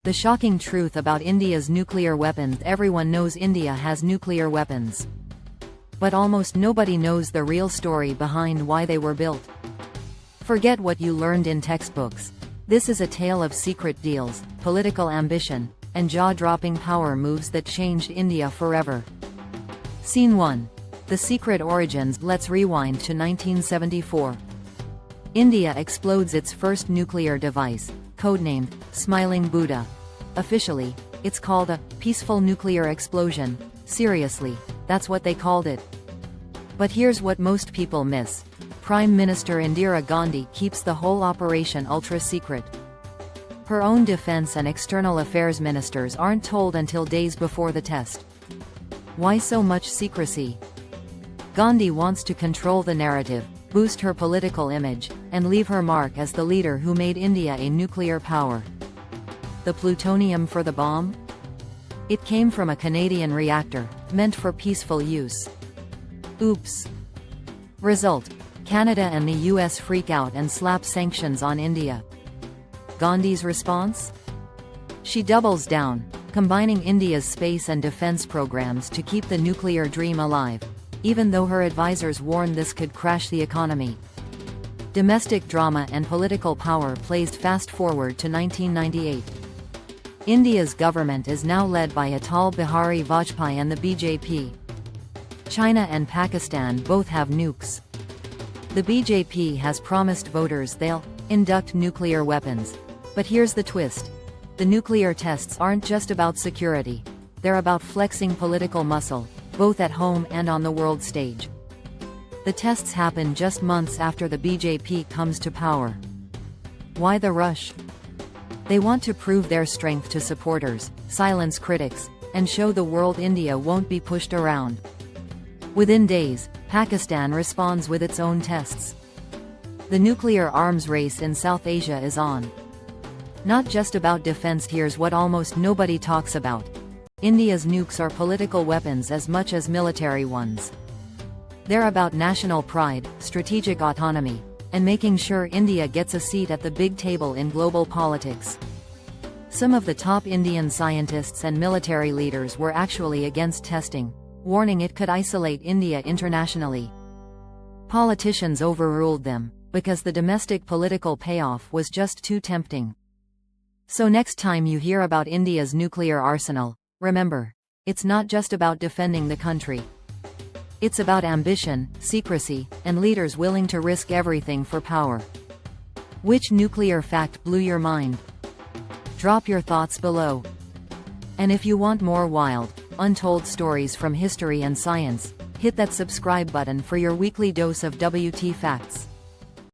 The shocking truth about India's nuclear weapons: everyone knows India has nuclear weapons. But almost nobody knows the real story behind why they were built. Forget what you learned in textbooks. This is a tale of secret deals, political ambition, and jaw-dropping power moves that changed India forever. Scene 1. The secret origins. Let's rewind to 1974. India explodes its first nuclear device, codenamed Smiling Buddha. Officially, it's called a peaceful nuclear explosion. Seriously, that's what they called it. But here's what most people miss. Prime Minister Indira Gandhi keeps the whole operation ultra-secret. Her own defense and external affairs ministers aren't told until days before the test. Why so much secrecy? Gandhi wants to control the narrative, boost her political image, and leave her mark as the leader who made India a nuclear power. The plutonium for the bomb? It came from a Canadian reactor, meant for peaceful use. Oops. Result: Canada and the US freak out and slap sanctions on India. Gandhi's response? She doubles down, combining India's space and defense programs to keep the nuclear dream alive, even though her advisors warned this could crash the economy. Domestic drama and political power plays. Fast forward to 1998. India's government is now led by Atal Bihari Vajpayee and the BJP. China and Pakistan both have nukes. The BJP has promised voters they'll induct nuclear weapons. But here's the twist. The nuclear tests aren't just about security. They're about flexing political muscle, both at home and on the world stage. The tests happen just months after the BJP comes to power. Why the rush? They want to prove their strength to supporters, silence critics, and show the world India won't be pushed around. Within days, Pakistan responds with its own tests. The nuclear arms race in South Asia is on. Not just about defense. Here's what almost nobody talks about. India's nukes are political weapons as much as military ones. They're about national pride, strategic autonomy, and making sure India gets a seat at the big table in global politics. Some of the top Indian scientists and military leaders were actually against testing, warning it could isolate India internationally. Politicians overruled them, because the domestic political payoff was just too tempting. So next time you hear about India's nuclear arsenal, remember, it's not just about defending the country. It's about ambition, secrecy, and leaders willing to risk everything for power. Which nuclear fact blew your mind? Drop your thoughts below. And if you want more wild, untold stories from history and science, hit that subscribe button for your weekly dose of WT facts.